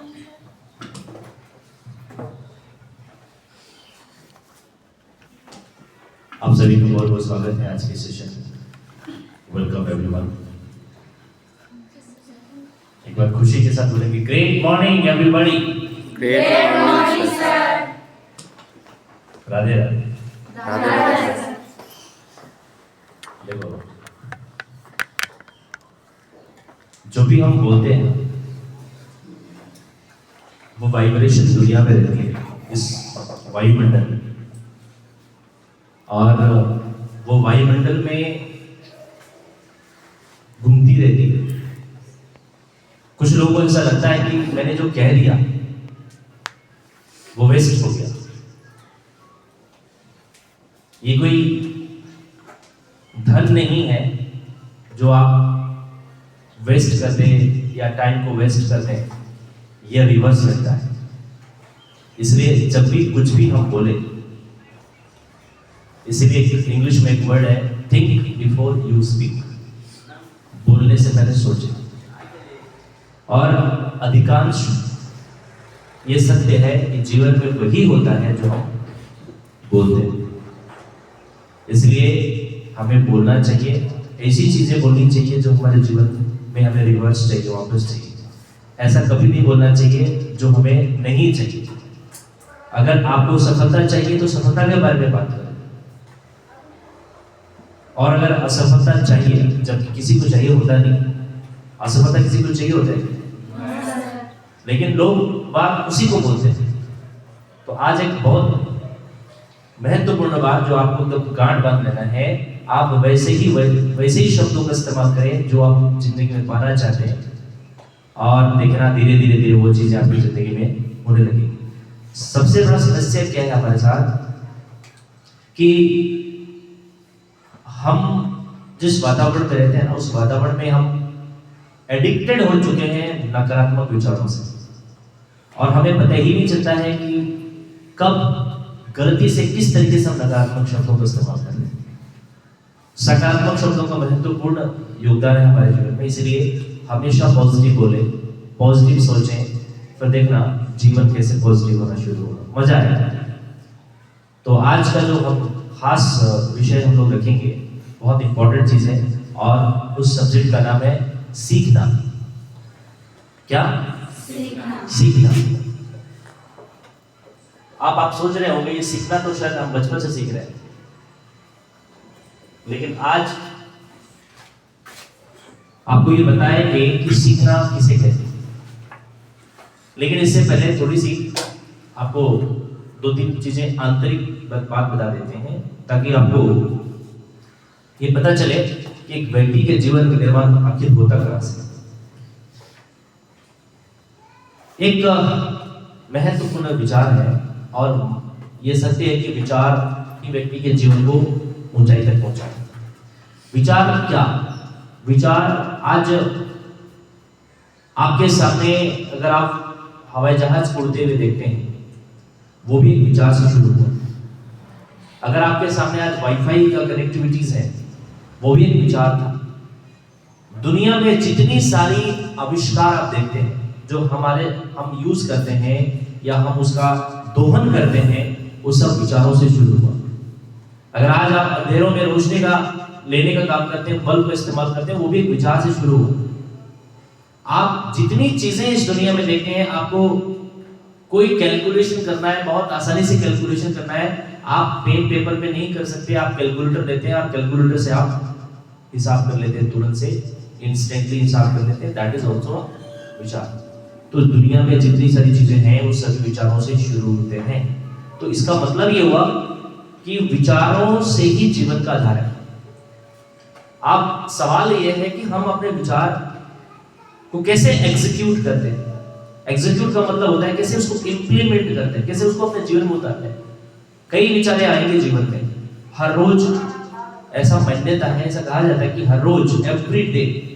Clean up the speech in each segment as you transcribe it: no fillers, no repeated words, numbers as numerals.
आप सभी का बहुत बहुत स्वागत है आज के सेशन में। Welcome everyone. एक बार खुशी के साथ बोलेंगे great morning everybody. Great morning sir. Radhe Radhe. Radhe Radhe sir. देखो, जो भी हम बोलते हैं वो वाइब्रेशन दुनिया में रहती है, इस वायुमंडल में, और वो वायुमंडल में घूमती रहती है। कुछ लोगों को ऐसा लगता है कि मैंने जो कह दिया वो वेस्ट हो गया। ये कोई धन नहीं है जो आप वेस्ट कर दें या टाइम को वेस्ट कर दें, यह रिवर्स रहता है। इसलिए जब भी कुछ भी हम बोले, इसीलिए इंग्लिश में एक वर्ड है थिंक बिफोर यू स्पीक, बोलने से पहले सोचें। और अधिकांश ये सत्य है कि जीवन में वही होता है जो हम बोलते हैं। इसलिए हमें बोलना चाहिए, ऐसी चीजें बोलनी चाहिए जो हमारे जीवन में हमें रिवर्स चाहिए, वापस चाहिए। ऐसा कभी नहीं बोलना चाहिए जो हमें नहीं चाहिए। अगर आपको सफलता चाहिए तो सफलता के बारे में बात करें, और अगर असफलता चाहिए, जबकि किसी को चाहिए होता नहीं, असफलता किसी को चाहिए होता है, लेकिन लोग बात उसी को बोलते हैं। तो आज एक बहुत महत्वपूर्ण बात जो आपको तो गांठ बांध लेना है, आप वैसे ही शब्दों का इस्तेमाल करें जो आप जिंदगी में पाना चाहते हैं, और देखना धीरे धीरे वो चीजें आपकी जिंदगी में होने लगेगी। सबसे बड़ा समस्या क्या है हमारे साथ कि हम जिस वातावरण में रहते हैं ना, उस वातावरण में हम एडिक्टेड हो चुके हैं नकारात्मक विचारों से, और हमें पता ही नहीं चलता है कि कब गलती से किस तरीके से हम नकारात्मक शब्दों का इस्तेमाल कर रहे हैं। सकारात्मक शब्दों का महत्वपूर्ण योगदान है हमारे जीवन में, इसलिए हमेशा पॉजिटिव बोले, पॉजिटिव सोचें, फिर देखना जीवन कैसे पॉजिटिव होना शुरू होगा, मजा आएगा। तो आज का जो हम खास विषय हम लोग रखेंगे, बहुत इंपॉर्टेंट चीज है, और उस सब्जेक्ट का नाम है सीखना। क्या? सीखना। आप सोच रहे होंगे ये सीखना तो शायद हम बचपन से सीख रहे हैं, लेकिन आज आपको ये बताएंगे कि सीखना किसे कहते हैं। लेकिन इससे पहले थोड़ी सी आपको 2-3 चीजें आंतरिक बात बता देते हैं, ताकि आपको ये पता चले कि एक व्यक्ति के जीवन का निर्माण आखिर होता कहां से। एक महत्वपूर्ण विचार है, और यह सत्य है कि विचार ही व्यक्ति के जीवन को ऊंचाई तक पहुंचाए। विचार क्या? विचार आज आपके सामने अगर आप हवाई जहाज उड़ते हुए देखते हैं, वो भी एक विचार से शुरू हुआ। अगर आपके सामने आज वाईफाई का कनेक्टिविटीज है, वो भी एक विचार था। दुनिया में जितनी सारी आविष्कार आप देखते हैं जो हम यूज करते हैं या हम उसका दोहन करते हैं, वो सब विचारों से शुरू हुआ। अगर आज आप अंधेरों में रोशनी का लेने का काम करते हैं, बल्ब का इस्तेमाल करते हैं, वो भी एक विचार से शुरू हुआ। आप जितनी चीजें इस दुनिया में देखते हैं, आपको कोई कैलकुलेशन करना है, बहुत आसानी से कैलकुलेशन करना है, आप पेन पेपर पे नहीं कर सकते, आप कैलकुलेटर लेते हैं, आप कैलकुलेटर से आप हिसाब कर लेते हैं, तुरंत से इंस्टेंटली हिसाब कर लेते हैं। दैट इज ऑल्सो विचार। तो दुनिया में जितनी सारी चीजें हैं वो सभी विचारों से शुरू होते हैं। तो इसका मतलब ये हुआ कि विचारों से ही जीवन का आधार है। अब सवाल ये है कि हम अपने विचार को कैसे एग्जीक्यूट करते हैं। एग्जीक्यूट का मतलब होता है कैसे उसको इंप्लीमेंट करते हैं, कैसे उसको अपने जीवन में उतारते हैं। कई विचारें आएंगे जीवन में हर रोज, ऐसा मान्यता है, ऐसा कहा जाता है कि हर रोज, एवरी डे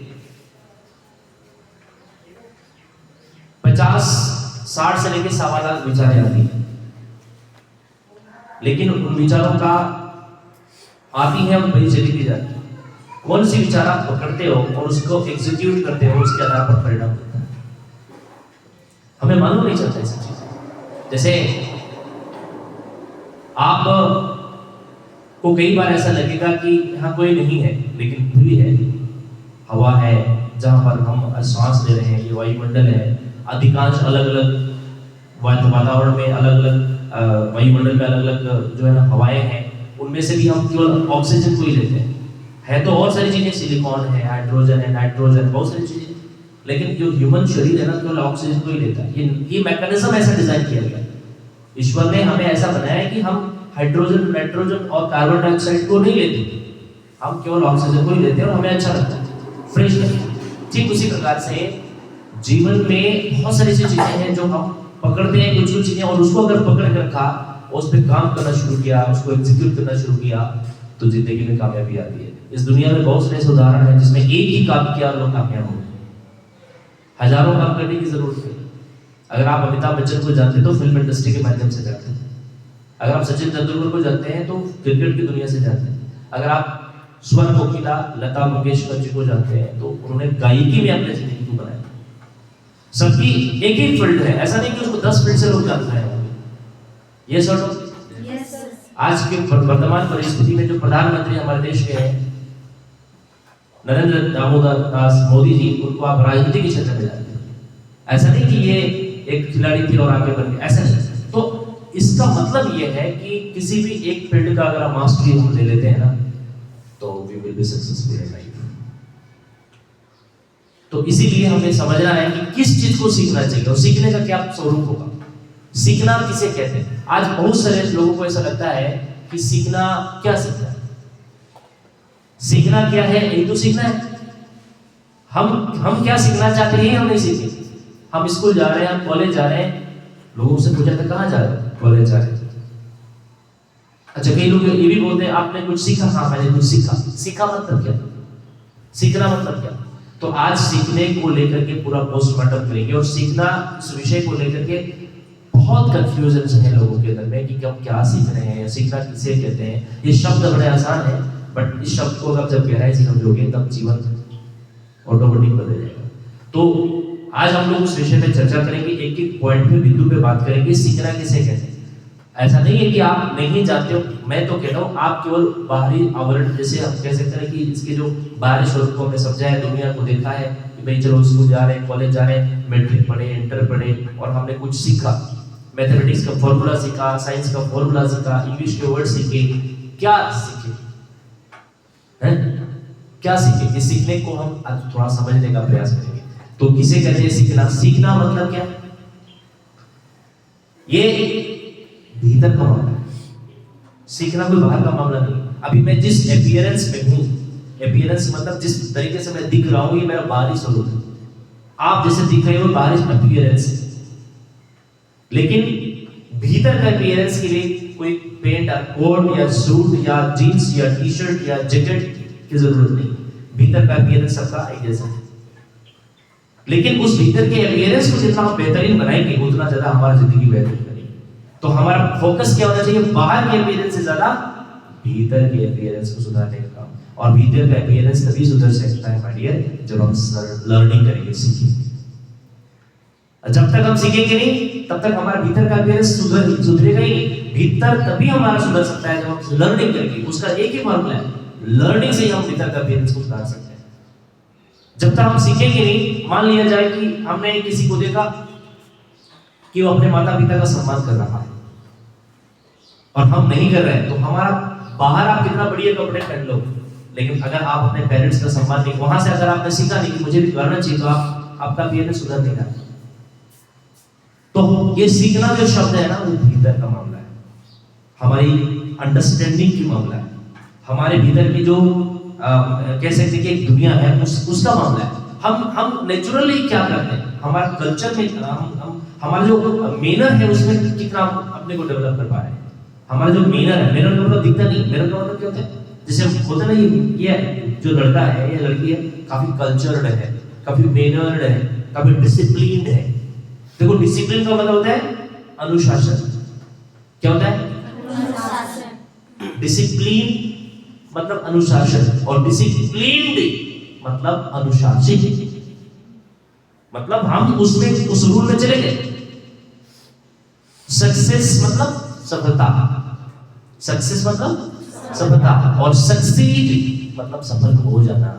50-60 से लेकर 1.25 लाख विचारें आती हैं। लेकिन उन विचारों का आती है और वही चली भी जाती है। कौन सी विचार आप पकड़ते हो और उसको एग्जीक्यूट करते हो, उसके आधार पर परिणाम होता है। हमें मालूम नहीं चलता ऐसी चीजें। जैसे आप को कई बार ऐसा लगेगा कि यहाँ कोई नहीं है, लेकिन खुली है, हवा है जहाँ पर हम सांस ले रहे हैं, ये वायुमंडल है। अधिकांश अलग अलग वातावरण में अलग अलग वायुमंडल में अलग अलग जो है ना हवाएं हैं, उनमें से भी हम केवल ऑक्सीजन को ही लेते हैं। है तो और सारी चीजें, सिलिकॉन है, हाइड्रोजन है, नाइट्रोजन, बहुत सारी चीजें, लेकिन जो ह्यूमन शरीर है ना केवल ऑक्सीजन को ही लेता है। ये मैकेनिज्म ऐसा डिजाइन किया गया है, ईश्वर ने हमें ऐसा बनाया है कि हम हाइड्रोजन, नाइट्रोजन और कार्बन डाइऑक्साइड को नहीं लेते, हम केवल ऑक्सीजन को ही लेते हैं और हमें अच्छा लगता है, फ्रेश लगता है। ठीक उसी प्रकार से जीवन में बहुत सारी ऐसी चीजें हैं जो हम पकड़ते हैं, कुछ कुछ चीजें, और उसको अगर पकड़ कर रखा, उस पर काम करना शुरू किया, उसको एग्जीक्यूट करना शुरू किया, तो जिंदगी में कामयाबी आती है। इस दुनिया में बहुत सारे उदाहरण हैं जिसमें एक ही काम किया और लोग कामयाब हो गए। हजारों काम करने की जरूरत नहीं। अगर आप अमिताभ बच्चन को जानते तो फिल्म इंडस्ट्री के माध्यम से जानते हैं, अगर आप सचिन तेंदुलकर को जानते हैं तो क्रिकेट की दुनिया से जानते हैं, अगर आप स्वर कोकिला लता मंगेशकर जी को जानते हैं तो उन्होंने गायकी में अपनी जिंदगी को बनाया। सबकी एक ही फील्ड है, ऐसा नहीं कि उसको 10 फील्ड से लोग जानते हैं। ये सर आज के वर्तमान परिस्थिति में जो प्रधानमंत्री हमारे देश के हैं नरेंद्र दामोदर दास मोदी जी, उनको आप राजनीति के क्षेत्र में जानते हैं। ऐसा नहीं कि ये एक खिलाड़ी थे और आगे बढ़ गए, ऐसा नहीं। तो इसका मतलब ये है कि किसी भी एक फील्ड का अगर आप मास्टरी हम ले लेते हैं ना, तो we will be successful in life. तो इसीलिए हमें समझना है कि किस चीज को सीखना चाहिए और सीखने का क्या स्वरूप होगा, सीखना किसे कहते हैं। आज बहुत सारे लोगों को ऐसा लगता है कि सीखना क्या सीखना है, सीखना क्या है, यही तो सीखना है। हम क्या सीखना चाहते हैं हम नहीं सीखे। हम स्कूल जा रहे हैं, हम कॉलेज जा रहे हैं, लोगों से पूछा था कहाँ जा रहे हैं, कॉलेज जा रहे हैं। अच्छा, कई लोग ये भी बोलते हैं आपने कुछ सीखा, हाँ मैंने कुछ सीखा। सीखा मतलब क्या, सीखना मतलब क्या। तो आज सीखने को लेकर के पूरा पोस्टमार्टम करेंगे और सीखना इस विषय को लेकर के बहुत कंफ्यूजन है लोगों के अंदर में कि हम क्या सीख रहे हैं, सीखना किसे कहते हैं। ये शब्द बड़े आसान है, बट इस शब्द को अगर जब गहराई से समझोगे तब जीवन ऑटोमेटिक बदल जाएगा। तो आज हम लोग उस विषय पे चर्चा करेंगे, एक एक पॉइंट पे, बिंदु पे बात करेंगे, सीखना किसे कहते हैं। ऐसा नहीं है कि आप नहीं जानते हो, मैं तो कहता हूँ आप केवल बाहरी आवरण, जैसे हम कह सकते हैं कि इसके जो बाहरी स्वरूप को हमने समझा है, दुनिया को देखा है कि भाई चलो स्कूल जा रहे हैं, कॉलेज जा रहे हैं, मैट्रिक पढ़े, इंटर पढ़े और हमने कुछ सीखा, मैथमेटिक्स का फॉर्मूला सीखा, साइंस का फॉर्मूला सीखा, इंग्लिश के वर्ड सीखे। क्या सीखे हैं, क्या सीखे, इस सीखने को हम आज थोड़ा समझने का प्रयास करेंगे। तो किसे कहते हैं सीखना, सीखना मतलब क्या, ये भीतर का मामला है, सीखना कोई बाहर का मामला नहीं। अभी मैं जिस अपीयरेंस में हूं, अपीयरेंस मतलब जिस तरीके से मैं दिख रहा हूं, ये मेरा बाहरी स्वरूप है। आप जैसे दिख रहे हो बाहरी अपीयरेंस है, लेकिन भीतर का अपीयरेंस के लिए कोई पेंट या कोट या सूट या जीन्स या टी शर्ट या जैकेट की जरूरत नहीं। भीतर का अपीयरेंस सबका एक जैसा है, लेकिन उस भीतर के अपीयरेंस को जितना हम बेहतरीन बनाएंगे उतना ज्यादा हमारी जिंदगी बेहतर करेगी। तो हमारा फोकस क्या होना चाहिए, बाहर के अपीयरेंस से ज्यादा भीतर के अपीयरेंस को सुधारने का काम। और भीतर का अपीयरेंस तभी सुधर सकता है माय डियर, जब हम लर्निंग करेंगे, सीखेंगे। जब तक हम सीखेंगे नहीं तब तक हमारा भीतर का अपीयरेंस सुधरेगा ही नहीं। भीतर तभी हमारा सुधर सकता है जब हम लर्निंग करेंगे। उसका एक ही फॉर्मूला है, लर्निंग से ही हम भीतर का अपीयरेंस को सुधार सकते हैं। जब तक हम सीखेंगे नहीं, मान लिया जाए कि हमने किसी को देखा कि वो अपने माता पिता का सम्मान कर रहा है और हम नहीं कर रहे हैं, तो हमारा बाहर आप कितना बढ़िया कपड़े पहन लो, लेकिन अगर आप अपने पेरेंट्स का सम्मान नहीं, वहां से अगर आपने सीखा नहीं कि मुझे भी करना चाहिए, तो आपका अपीयरेंस सुधर नहीं रहा। तो ये सीखना जो शब्द है ना, वो भीतर का मामला है, हमारी अंडरस्टैंडिंग की मामला है, हमारे भीतर की जो कह सकते कि एक दुनिया है उसका मामला है। हम नेचुरली क्या करते हैं, हमारा कल्चर में हमारा जो मेनर है उसमें कितना अपने को डेवलप कर पा रहे हैं। हमारा जो मेनर है, मेनर का मतलब दिखता नहीं, मेनर का मतलब क्या होता है, जैसे होता है ना, ये जो लड़का है या लड़की है काफी कल्चर्ड है, काफी मेनर्ड है, काफी डिसिप्लिन्ड है। देखो डिसिप्लिन का मतलब होता है अनुशासन। क्या होता है, अनुशासन। डिसिप्लिन मतलब अनुशासन और डिसिप्लिन्ड मतलब अनुशासित। मतलब हम उसमें उस रूल में चले गए। सक्सेस मतलब सफलता, सक्सेस मतलब सफलता, और सक्सीड मतलब सफल हो जाना,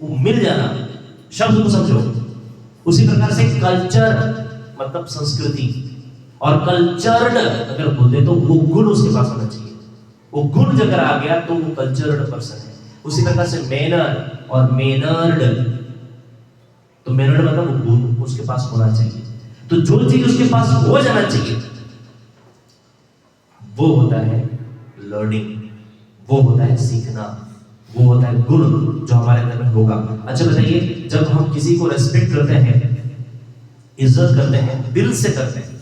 वो मिल जाना। शब्द को समझो। उसी प्रकार से कल्चर मतलब संस्कृति, और कल्चर्ड अगर बोले तो वो गुण उसके पास होना चाहिए। वो गुण अगर आ गया तो वो कल्चर्ड पर्सन है। उसी प्रकार से मैनर और मैनर्ड, तो मैनर्ड मतलब वो गुण उसके पास होना चाहिए। तो जो चीज उसके पास हो जाना चाहिए वो होता है लर्निंग, वो होता है सीखना, वो होता है गुण जो हमारे अंदर में होगा। अच्छा बताइए, जब हम किसी को रेस्पेक्ट करते हैं, इज्जत करते हैं, दिल से करते हैं,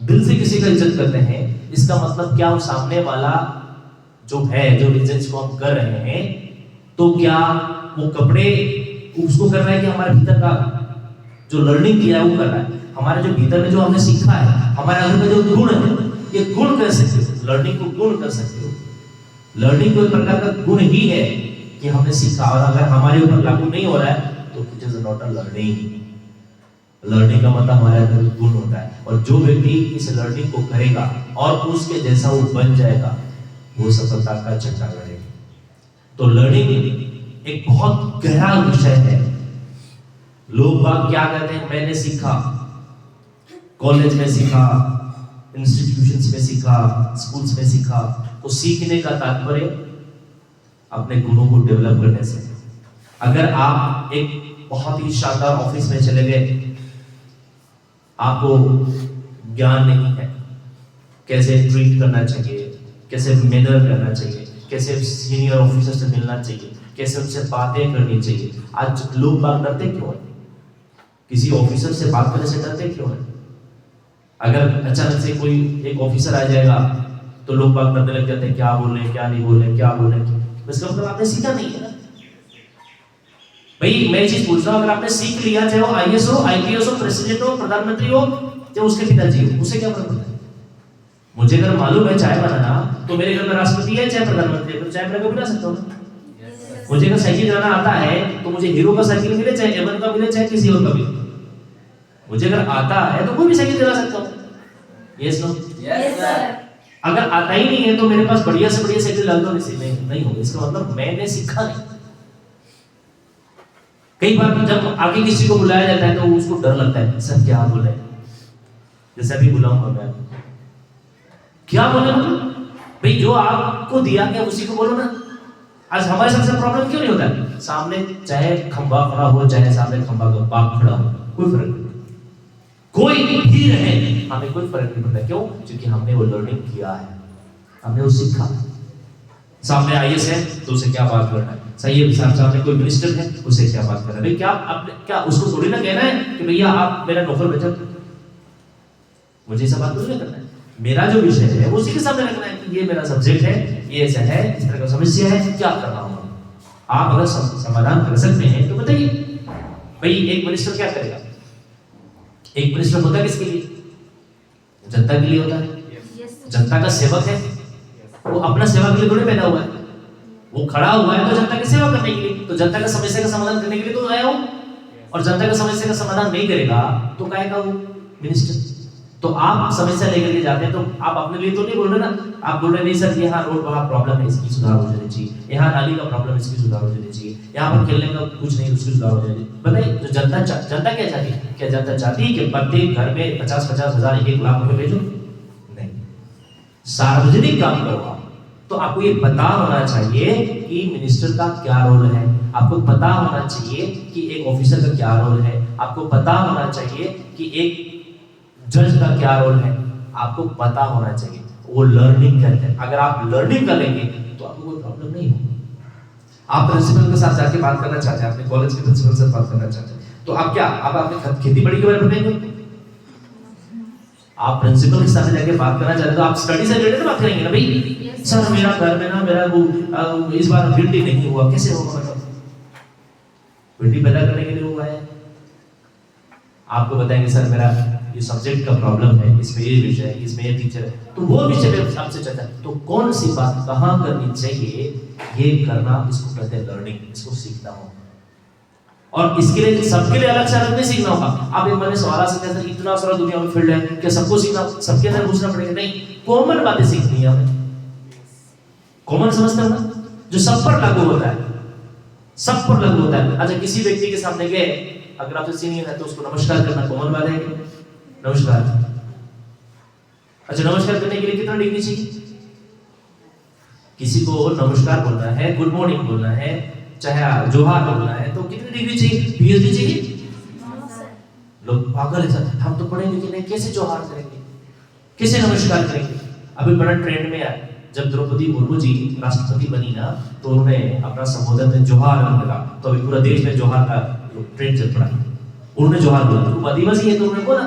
दिल से किसी का इज्जत करते हैं, इसका मतलब क्या वो सामने वाला जो है, जो रीजन को हम कर रहे हैं, तो क्या वो कपड़े उसको कर रहा है कि हमारे भीतर का जो लर्निंग किया है वो कर रहा है? हमारे जो भीतर में जो हमने सीखा है, हमारे अंदर में जो गुण है, ये गुण कर सकते हो, लर्निंग को गुण कर सकते हो। लर्निंग कोई प्रकार का गुण ही है कि हमने सीखा, और अगर हमारे ऊपर लागू नहीं हो रहा है तो it is not a learning. Learning का मतलब हमारे अंदर गुण होता है, और जो व्यक्ति इस लर्निंग को करेगा और उसके जैसा वो बन जाएगा, वो सफलता का झंडा गाड़ेगा। तो लर्निंग एक बहुत गहरा विषय है। लोग बात क्या कहते हैं, मैंने सीखा, कॉलेज में सीखा, इंस्टीट्यूशंस में सीखा, स्कूल्स में सीखा। तो सीखने का तात्पर्य अपने गुणों को डेवलप करने से। अगर आप एक बहुत ही शानदार ऑफिस में चले गए, आपको ज्ञान नहीं है कैसे ट्रीट करना चाहिए, कैसे मैनर करना चाहिए, कैसे सीनियर ऑफिसर से मिलना चाहिए, कैसे उनसे बातें करनी चाहिए। आज लोग बात डरते क्यों है? किसी ऑफिसर से बात करने से डरते क्यों है? अगर अचानक से कोई एक ऑफिसर आ जाएगा तो लोग बात करने लग जाते हैं, क्या बोले क्या नहीं बोले, क्या बोले। इसका मतलब आपने सीखा नहीं है ना भाई। मैं चीज पूछ रहा हूं, अगर आपने सीख लिया, चाहे वो आईएएस हो, आईपीएस हो, प्रेसिडेंट हो, प्रधानमंत्री हो, चाहे उसके पिताजी हो, उसे क्या फर्क पड़ता है? मुझे अगर मालूम है चाय बनाना, तो मेरे घर में राष्ट्रपति है चाहे प्रधानमंत्री है, तो चाय बना के बना सकता हूँ। मुझे अगर साइकिल चलाना आता है तो मुझे हीरो का साइकिल मिले, चाहे एवन का मिले, चाहे किसी और का मिले। मुझे अगर आता है तो कोई भी साइकिल चला सकता हूँ। Yes no? Yes sir. अगर आता ही नहीं है तो मेरे पास बढ़िया से बढ़िया साइकिल डाल दो, नहीं होगा। इसका मतलब मैंने सीखा नहीं। कई बार जब आगे किसी को बुलाया जाता है तो उसको डर लगता है, सर क्या बोले, जैसे अभी बुलाऊंगा मैं, क्या बोले मतलब भाई जो आपको दिया गया उसी को बोलो ना। आज हमारे सबसे प्रॉब्लम क्यों नहीं होता है? सामने चाहे खंबा खड़ा हो, चाहे सामने खंबा का बाप खड़ा हो, कोई फर्क नहीं, कोई भी रहे, हमें कोई फर्क नहीं पड़ता। क्यों? क्योंकि हमने वो लर्निंग किया है, हमने वो सीखा। सामने आईएएस है तो उसे क्या बात करना है, सही है। सामने कोई मिनिस्टर है उसे क्या बात करना है भाई? क्या आपने क्या उसको थोड़ी ना कहना है कि भैया आप मेरा नौकर बेचो, मुझे ऐसा बात नहीं करना है। मेरा जो विषय है वो उसी के सामने रखना है कि ये मेरा सब्जेक्ट है, ये ऐसा है, इस तरह का समस्या है, क्या करना होगा। आप अगर समाधान कर सकते हैं तो बताइए। भाई एक मिनिस्टर क्या करेगा? एक मिनिस्टर होता है किसके लिए? जनता के लिए होता है। जनता का सेवक है, वो अपना सेवा के लिए थोड़ी पैदा हुआ है। वो खड़ा हुआ है तो जनता की सेवा करने के लिए, तो जनता का समस्या का समाधान करने के लिए तो आया हो। और जनता का समस्या का समाधान नहीं करेगा तो काहेगा वो मिनिस्टर? तो आप समस्या लेकर के जाते हैं तो आप अपने लिए तो नहीं बोल रहे ना, आप बोल रहे नहीं सर यहाँ रोड वहाँ प्रॉब्लम है, इसकी सुधार हो जानी चाहिए, यहाँ नाली का प्रॉब्लम है, इसकी सुधार हो जानी चाहिए, यहाँ पर खेलने का कुछ नहीं, उसकी सुधार हो जानी चाहिए। बताइए तो जनता क्या चाहती है? क्या जनता चाहती है कि प्रत्येक घर में 50-50 हजार 1-1 लाख रुपए भेजो? नहीं, सार्वजनिक काम करो आप। तो आपको ये पता होना चाहिए कि मिनिस्टर का क्या रोल है, आपको पता होना चाहिए कि एक ऑफिसर का क्या रोल है, आपको पता होना चाहिए कि एक जज का क्या रोल है, आपको पता होना चाहिए। वो लर्निंग करते हैं। अगर आप लर्निंग कर लेंगे तो आपको कोई प्रॉब्लम नहीं होगी। आप प्रिंसिपल के साथ जाके बात करना चाहते हैं, अपने कॉलेज के प्रिंसिपल से बात करना चाहते हैं, तो आप क्या आप अपने खेती बाड़ी के बारे में बताएंगे? आप प्रिंसिपल के साथ जाके बात करना चाहते हैं तो आप स्टडी से रिलेटेड बात करेंगे ना भाई। सर मेरा घर में ना मेरा वो इस बार भिंडी नहीं हुआ, कैसे होगा? मतलब भिंडी पैदा करने के लिए हुआ है। आपको बताएंगे सर मेरा ये सब्जेक्ट का प्रॉब्लम है, इसमें ये विषय है, इसमें ये टीचर है, तो वो विषय पे आपसे चर्चा। तो कौन सी बात कहाँ करनी चाहिए, ये करना, इसको कहते हैं लर्निंग, इसको सीखना हो। और इसके लिए सबके लिए अलग से अलग नहीं सीखना होगा। आप एक बार सवाल आ सकते हैं इतना सारा दुनिया में फील्ड है, क्या सबको सीखना, सबके अंदर घुसना पड़ेगा? नहीं, कॉमन बातें सीखनी है हमें। कॉमन समझते हो ना, जो सब पर लागू होता है, सब पर लागू होता है। अच्छा, किसी व्यक्ति के सामने गए, अगर आपसे सीनियर है तो उसको नमस्कार करना कॉमन बात है। नमस्कार, अच्छा नमस्कार करने के लिए कितना डिग्री चाहिए? किसी को नमस्कार बोलना है, गुड मॉर्निंग बोलना है, चाहे जोहार बोलना है, तो कितनी डिग्री चाहिए? पीएचडी चाहिए? लोग पागल है सर, हम तो पढ़े लिखे नहीं, कैसे जोहार करेंगे, कैसे नमस्कार करेंगे? अभी बड़ा ट्रेंड में है, जब द्रौपदी मुर्मू जी राष्ट्रपति बनी ना, तो उन्होंने अपना संबोधन में जोहार लगा, तो अभी पूरा देश में जोहार का ट्रेंड चल पड़ा। उन्होंने जोहार बोला, तो आदिवासी है तो उन्होंने बोला।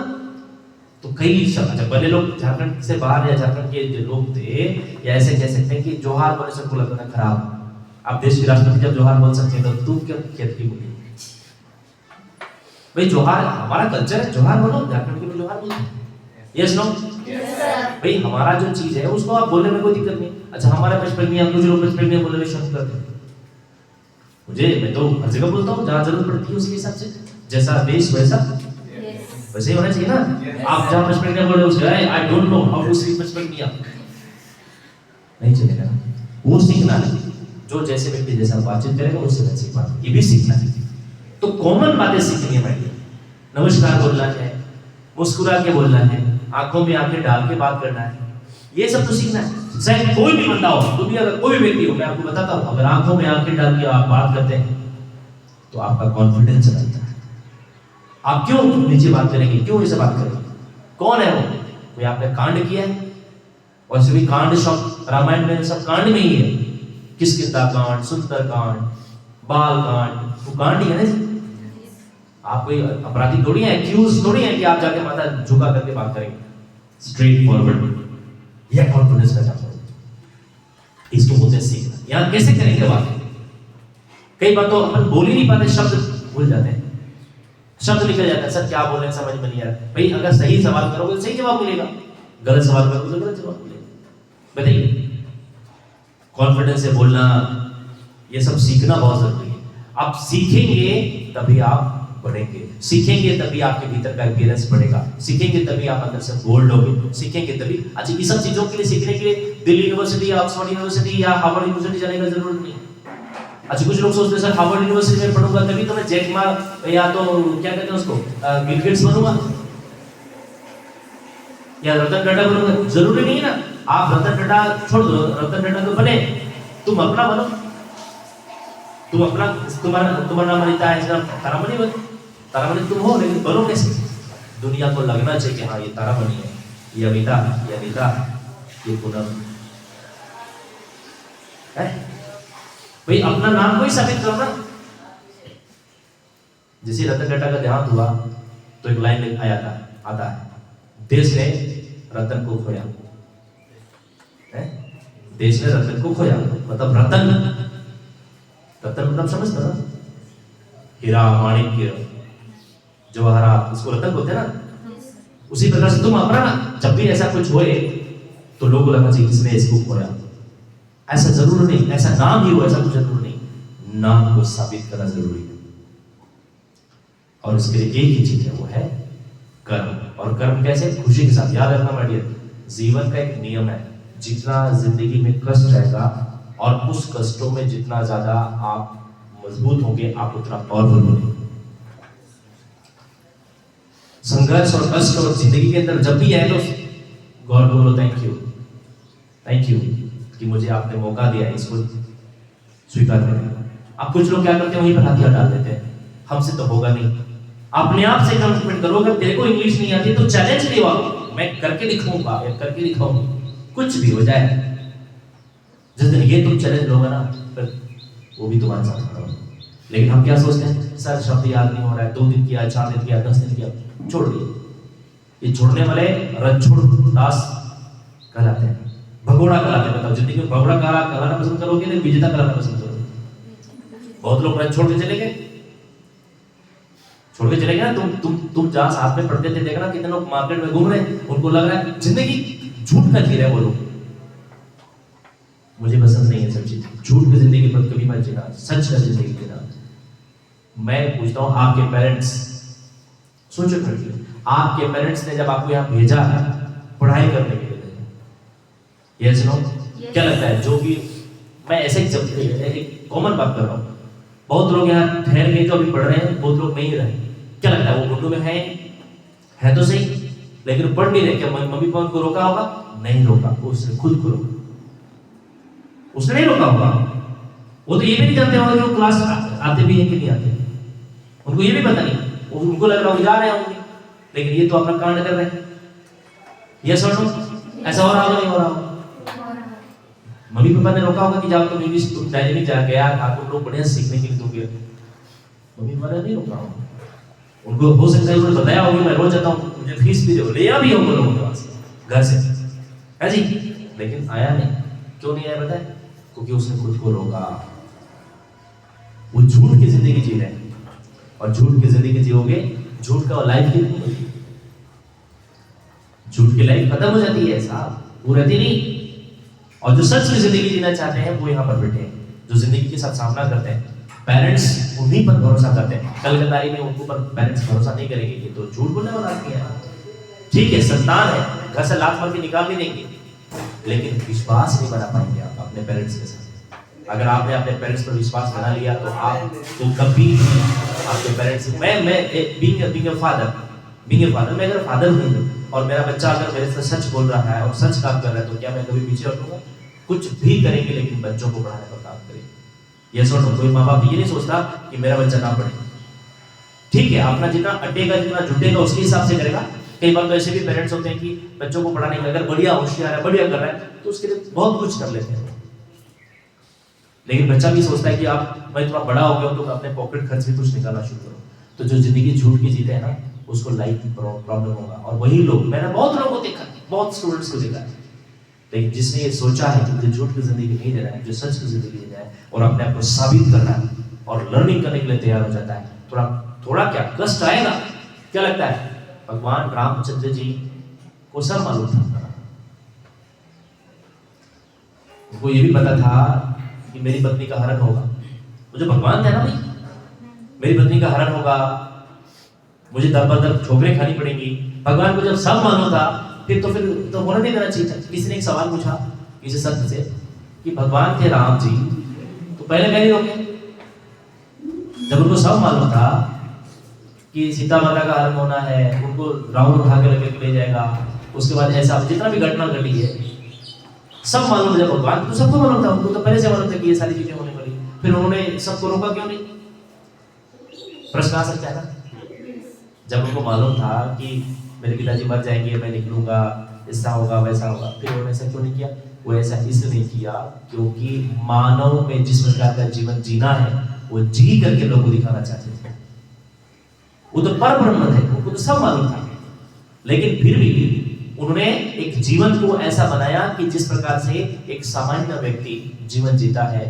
तो कई शब्द, पहले लोग झारखंड से बाहर या झारखंड के जो लोग थे, या ऐसे कह सकते हैं कि जोहार बोलने से लगता था खराब। आप देश के राष्ट्रपति जब जोहार बोल सकते हैं तो तुम क्यों खेत की बोली? भाई जोहार हमारा कल्चर है, जोहार बोलो, झारखंड के लोग जोहार बोलते हैं। Yes no? भाई हमारा जो चीज है उसको आप बोलने में कोई दिक्कत नहीं। अच्छा, हमारा पचपनिया, कुछ लोग पचपनिया बोलने में शर्म करते हैं। मैं तो हर जगह बोलता हूँ जहाँ जरूरत पड़ती है, उसके हिसाब से जैसा देश वैसा वैसे ही होना चाहिए ना। आप जहाँ पचपनिया बोल रहे हो उसके I don't know how to speak पचपनिया, नहीं चलेगा ना। वो सीखना है, जो जैसे व्यक्ति जैसा बातचीत करेगा उससे वैसी बात, ये भी सीखना है। तो कॉमन बातें सीखनी है भाई। नमस्कार बोलना है, मुस्कुरा के बोलना है, आंखों में आंखें डाल के बात करना है, ये सब तो सीखना है। चाहे कोई भी बंदा हो, दुनिया का कोई भी व्यक्ति हो, मैं आपको बताता हूँ, अगर आंखों में आंखें डाल के आप बात करते हैं तो आपका कॉन्फिडेंस बढ़ता है। आप क्यों नीचे बात करेंगे, क्यों ऐसे बात करेंगे? कौन है वो? कोई आपने कांड किया है? और सभी कांड शब्द रामायण में सब कांड में ही है। किष्किंधा कांड, सुंदर कांड, बाल कांड, वो कांड ही है ना। आप कोई अपराधी थोड़ी है, एक्यूज थोड़ी है कि आप जाके माथा झुका करके बात करेंगे। स्ट्रेट फॉरवर्ड, यह कॉन्फिडेंस का काम है। इसको बोलते हैं सीखना। यहाँ कैसे करेंगे बात? कई बार तो अपन बोल ही नहीं पाते, शब्द भूल जाते हैं, शब्द निकल जाता है, सर क्या बोल रहे हैं समझ में नहीं आ रहा। भाई अगर सही सवाल करोगे तो सही जवाब मिलेगा, गलत सवाल करोगे तो गलत जवाब मिलेगा। बताइए, कॉन्फिडेंस से बोलना, ये सब सीखना बहुत जरूरी है। आप सीखेंगे तभी आप बढ़ेंगे, सीखेंगे तभी आपके भीतर का एक्सपीरियंस बढ़ेगा, सीखेंगे तभी आप अंदर से बोल्ड होगे, सीखेंगे तभी। अच्छा, ये सब चीजों के लिए सीखने के लिए दिल्ली यूनिवर्सिटी, ऑक्सफोर्ड यूनिवर्सिटी या हार्वर्ड यूनिवर्सिटी जाने की जरूरत नहीं। अच्छा, कुछ लोग सोचते हैं सर हार्वर्ड यूनिवर्सिटी में पढ़ूंगा तभी तो मैं जैक मा या तो क्या कहते हैं उसको बिल गेट्स बनूंगा या रतन टाटा बनूंगा। जरूरी नहीं है ना। आप रतन टाटा छोड़ दो, रतन टाटा तो बने, तुम अपना बनो, तुम अपना, तुम्हारा नाम अनिता है, इसका तारामणि बनो। तारामणि तुम हो, लेकिन बनो कैसे? दुनिया को लगना चाहिए कि हाँ ये तारामणि है, ये अमिता, ये अनिता, ये पूनम है। भाई अपना नाम को ही साबित करो ना। जैसे रतन टाटा का देहांत हुआ तो एक लाइन आता है, देश ने रतन को खोया है, देश ने रतन को खोया। मतलब रतन मतलब समझते ना, हीरा, माणिक्य, जवाहरात, उसको रतन बोलते हैं ना। उसी प्रकार से तुम अपना ना, जब भी ऐसा कुछ होए तो लोगों को लगना चाहिए किसने इसको खोया। ऐसा जरूर नहीं, ऐसा नाम ही हो, ऐसा कुछ जरूर नहीं, नाम को साबित करना जरूरी है। और इसके लिए एक ही चीज है, वो है कर्म। और कर्म कैसे? खुशी के साथ। याद रखना माय डियर, जीवन का एक नियम है, जितना जिंदगी में कष्ट रहेगा और उस कष्टों में जितना ज्यादा आप मजबूत होंगे, आप उतना पावरफुल होंगे। संघर्ष और कष्ट और जिंदगी के अंदर जब भी है तो गॉड को बोलो थैंक यू कि मुझे आपने मौका दिया है इसको स्वीकार करने का। अब कुछ लोग क्या करते हैं, वहीं पर हथियार डाल देते हैं, हमसे तो होगा नहीं। अपने आप से कमिटमेंट करो, अगर तेरे को इंग्लिश नहीं आती तो चैलेंज लियो, मैं करके दिखाऊंगा या करके दिखाऊंगी, कुछ भी हो जाए। जिस दिन ये तुम चैलेंज लोगे ना, फिर वो भी तुम्हारे साथ खड़ा होगा। लेकिन हम क्या सोचते हैं, सर शब्द याद नहीं हो रहा है, 2 दिन किया, 4 दिन किया, 10 दिन किया, छोड़ दिए। ये छोड़ने वाले रणछोड़ दास कहलाते हैं, भगोड़ा कहलाते हैं। बताओ, जिंदगी में भगोड़ा कहलाना पसंद करोगे या विजेता कहलाना पसंद करोगे? बहुत लोग रण छोड़ के चले गए, छोड़ के चले गए ना। तुम जहां साथ में पढ़ते थे, देखना कितने लोग मार्केट में घूम रहे हैं, उनको लग रहा है जिंदगी झूठ का जी रहे वो लोग। मुझे पसंद नहीं है सब चीज, झूठ की जिंदगी पर कभी मत जीना, सच का जिंदगी जीना। मैं पूछता हूं आपके पेरेंट्स, सोचो करके, आपके पेरेंट्स ने जब आपको यहाँ भेजा है पढ़ाई करने के लिए, यस नो? क्या लगता है जो भी, मैं ऐसे ही एक कॉमन बात कर रहा हूँ, बहुत लोग यहाँ ठहर गए जो अभी पढ़ रहे हैं, बहुत लोग नहीं रहे, क्या लगता है वो गुंडू में है तो सही, लेकिन पढ़ नहीं रहे, क्या मम्मी पापा उनको रोका होगा? नहीं रोका, उसने खुद को रोका, उसने नहीं रोका होगा। वो तो ये भी नहीं जानते होंगे कि वो क्लास आते भी है कि नहीं आते, उनको ये भी पता नहीं, उनको लग रहा है जा रहे होंगे, लेकिन ये तो अपना कांड कर रहे हैं, यस और नो? ऐसा हो रहा होगा नहीं हो रहा होगा? मम्मी पापा ने रोका होगा कि जाओ तुम इंग्लिश तुम डायनेमिक जा गया था, तुम लोग बढ़िया सीखने के लिए दोगे, मम्मी पापा ने नहीं रोका होगा। उनको हो सकता है उन्होंने बताया होगा मैं रोज जाता हूँ, मुझे फीस भी दो, ले आ भी होगा लोगों के पास घर से, है जी, लेकिन आया नहीं। क्यों नहीं आया पता है? क्योंकि उसने खुद को रोका। वो झूठ की जिंदगी जी रहे हैं, और झूठ की जिंदगी जियोगे, झूठ का लाइफ कितनी होती है, झूठ की लाइफ खत्म हो जाती है साहब, वो रहती नहीं। और जो सच की जिंदगी जीना चाहते हैं वो यहाँ पर बैठे हैं, जो जिंदगी के साथ सामना करते हैं, पेरेंट्स उन्हीं पर भरोसा करते हैं। कल की तारीख में उनको पर पेरेंट्स भरोसा नहीं करेंगे, ये तो झूठ बोलने वाला आदमी है, ठीक है संतान है, घर से लात मार के निकाल भी देंगे, लेकिन विश्वास नहीं बना पाएंगे आप अपने पेरेंट्स के साथ। अगर आपने अपने पेरेंट्स पर विश्वास बना लिया तो आप तो कभी आपके पेरेंट्स, मैं बीइंग अ फादर, मैं अगर फादर हूँ और मेरा बच्चा अगर मेरे से सच बोल रहा है और सच काम कर रहा है, तो क्या मैं कभी पीछे हटूंगा? कुछ भी करेंगे लेकिन बच्चों को पढ़ाने पर काम करेंगे। ये सुनो, कोई माँ बाप ये नहीं सोचता कि मेरा बच्चा ना पढ़े, ठीक है, अपना जितना अटेगा जितना जुटेगा उसके हिसाब से करेगा। कई बार तो ऐसे भी पेरेंट्स होते हैं कि बच्चों को पढ़ाने में अगर बढ़िया होशियार है, बढ़िया कर रहा है, तो उसके लिए बहुत कुछ कर लेते हैं, लेकिन बच्चा भी सोचता है कि आप मैं थोड़ा बड़ा हो गया तो अपने पॉकेट खर्च भी कुछ निकालना शुरू करो। तो जो जिंदगी झूठ की जीते हैं ना, उसको लाइफ प्रॉब्लम होगा। और वही लोग, मैंने बहुत लोगों को देखा, बहुत स्टूडेंट्स को देखा है, लेकिन जिसने ये सोचा है कि मुझे झूठ की जिंदगी नहीं देना है, जो सच की जिंदगी देना है और अपने आप को साबित करना है और लर्निंग करने के लिए तैयार हो जाता है, थोड़ा क्या कष्ट आएगा। क्या लगता है भगवान रामचंद्र जी को सब मालूम था, उनको ये भी पता था कि मेरी पत्नी का हरण होगा, मुझे भगवान थे ना भाई, मेरी पत्नी का हरण होगा, मुझे दर पर दर ठोकरें खानी पड़ेंगी। भगवान को जब सब मालूम था, फिर तो होना नहीं देना चाहिए था। किसी ने एक सवाल पूछा किसी संत से कि भगवान थे राम जी, तो पहले नहीं रोके? जब उनको सब मालूम था कि सीता माता का हरण होना है, उनको रावण उठा के लेके ले जाएगा, उसके बाद ऐसा जितना भी घटना घटी है सब मालूम है। भगवान को सबको मालूम था, उनको तो पहले से मालूम था कि ये सारी चीजें होने वाली, फिर उन्होंने सबको रोका क्यों नहीं? प्रश्न आ सकता है ना। जब उनको मालूम था कि मेरे पिताजी मर जाएंगे, मैं निकलूंगा, ऐसा होगा वैसा होगा, फिर उन्होंने ऐसा क्यों नहीं किया? वो ऐसा इसलिए नहीं किया क्योंकि मानव में जिस प्रकार का जीवन जीना है वो जी करके लोगों को दिखाना चाहते थे। वो तो पर ब्रह्म थे, उनको तो सब मालूम था, लेकिन फिर भी उन्होंने एक जीवन को ऐसा बनाया कि जिस प्रकार से एक सामान्य व्यक्ति जीवन जीता है।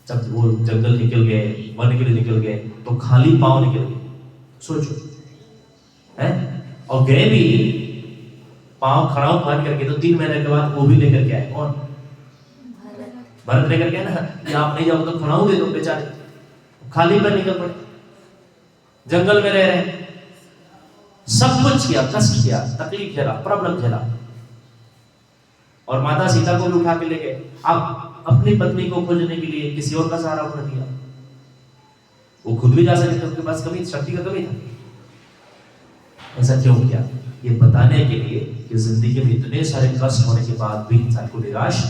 जब वो जंगल निकल गए, वन के लिए निकल गए, तो खाली पांव निकल गए, सोचो है, और गए भी पांव खड़ाऊ बांध करके, तो 3 महीने के बाद वो भी लेकर के आए, कौन? भरत लेकर के ना, कि आप नहीं जाओ तो खड़ाऊ दे दो, बेचारे खाली पर निकल पड़े, जंगल में रह रहे, सब कुछ किया, कष्ट किया, तकलीफ झेला, प्रॉब्लम झेला, और माता सीता को भी उठा के ले गए। आप अपनी पत्नी को खोजने के लिए किसी और का सहारा उठा दिया, वो खुद भी जा सकते थे, उनके पास कभी शक्ति का कमी था। ऐसा क्यों किया? ये बताने के लिए कि जिंदगी में इतने सारे कष्ट होने के बाद भी इंसान को निराश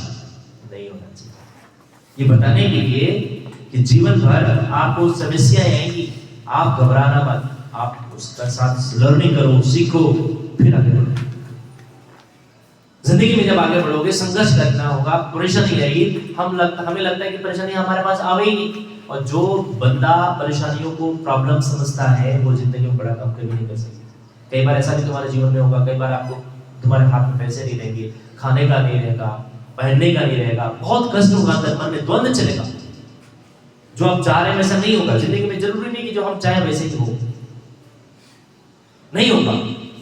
नहीं होना चाहिए। ये बताने के लिए कि जीवन भर आपको समस्याएं आएंगी, आप घबराना मत, आप उसका साथ लर्निंग करो, सीखो, फिर आगे बढ़ो। जिंदगी में जब आगे बढ़ोगे संघर्ष करना होगा, परेशानी आएगी, हमें लगता है कि परेशानी हमारे पास आवे ही नहीं, और जो बंदा परेशानियों को प्रॉब्लम समझता है वो जिंदगी में बड़ा काम कभी नहीं कर सकता। कई बार ऐसा भी तुम्हारे जीवन में होगा, कई बार आपको तुम्हारे हाथ में पैसे नहीं रहेंगे, खाने का नहीं रहेगा, पहनने का नहीं रहेगा, बहुत कष्ट होगा, अंदर मन में द्वंद चलेगा, जो आप चाह रहे हैं वैसा नहीं होगा। जिंदगी में जरूरी नहीं कि जो हम चाहे वैसे ही हो, नहीं होगा,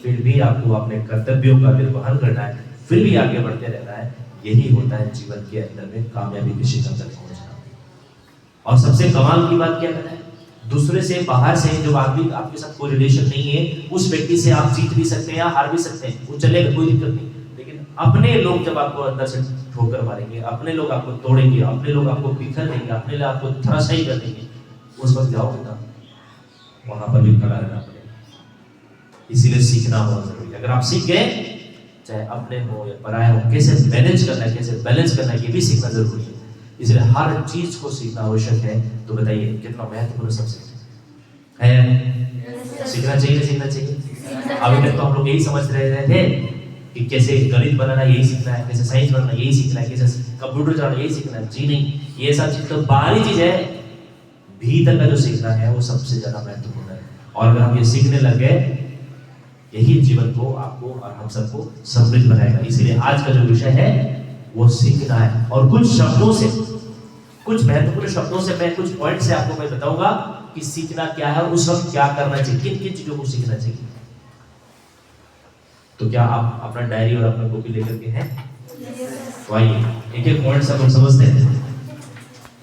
फिर भी आपको अपने कर्तव्यों का निर्वहन करना है, फिर भी आगे बढ़ते रहना है। यही होता है जीवन के अंदर में कामयाबी की शिखर तक पहुंचना। और सबसे कमाल की बात क्या कहता है दूसरे से बाहर से जो आदमी आपके साथ कोई रिलेशन नहीं है उस व्यक्ति से आप जीत भी सकते हैं या हार भी सकते हैं, वो चलेगा, कोई दिक्कत नहीं। लेकिन अपने लोग जब आपको अंदर से ठोकर मारेंगे, अपने लोग आपको तोड़ेंगे, अपने लोग आपको बिखर देंगे, अपने लोग आपको धराशायी कर देंगे, उस वक्त जाओगे ना, वहां पर भी खड़ा रहना पड़ेगा। इसीलिए सीखना बहुत जरूरी है। अगर आप सीख गए, चाहे अपने हो या पराये हो, कैसे मैनेज करना है, कैसे बैलेंस करना है, ये भी सीखना जरूरी है। इसलिए हर चीज को सीखना आवश्यक है। तो बताइए कितना महत्वपूर्ण सब्जेक्ट है? सीखना चाहिए, सीखना चाहिए। अभी तक तो हम लोग यही समझ रहे थे कि कैसे गणित बनाना यही सीखना है, कैसे साइंस बनाना यही सीखना है, कैसे कंप्यूटर चलाना यही सीखना है। जी नहीं, ये सब चीज तो बाहरी चीज है, भीतर का जो सीखना है वो सबसे ज्यादा महत्वपूर्ण है। और अगर हम ये सीखने लग गए, यही जीवन को, आपको और हम सबको समृद्ध बनाएगा। इसलिए आज का जो विषय है वो सीखना है। और कुछ शब्दों से, कुछ महत्वपूर्ण शब्दों से, मैं कुछ पॉइंट से आपको मैं बताऊंगा कि सीखना क्या है, उस वक्त क्या करना चाहिए, किन किन चीजों को सीखना चाहिए। तो क्या आप अपना डायरी और अपना कॉपी लेकर के हैं? तो आइए एक एक पॉइंट सब लोग समझते हैं।